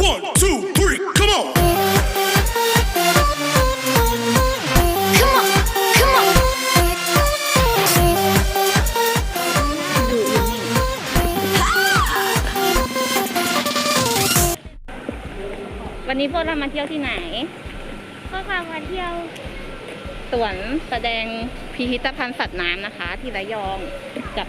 1, 2, 3, come on. Come on, come on. วันนี้พวกเรามาเที่ยวที่ไหนพวกเรามาเที่ยวสวนแสดงพิพิธภัณฑ์สัตว์น้ำนะคะที่ระยองกับ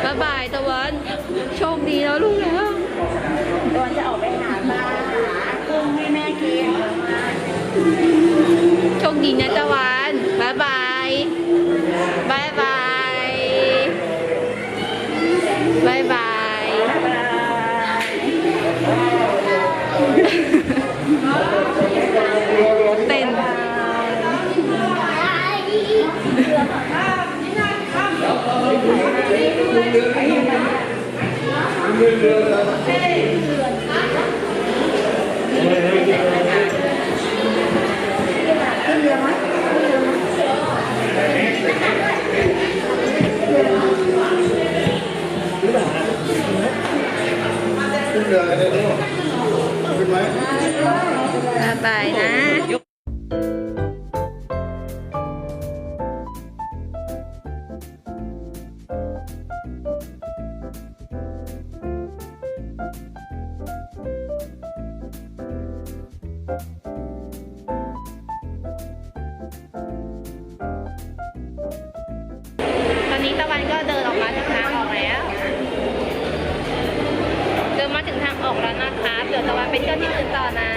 บ๊ายบายตะวันโชคดีแล้วลูกแล้ว ตอนจะออกไปหาปลาหากุ้งให้แม่กิน ดีนะตะวันบ๊ายบายบ๊ายบายบ๊ายบายเต้นบ๊ายบายนะตอนนี้ตะวันก็เดินออกมาจากทางออกแล้วเดินมาถึงทางออกแล้วนะคะเดี๋ยวตะวันไปเที่ยวที่อื่นต่อนะ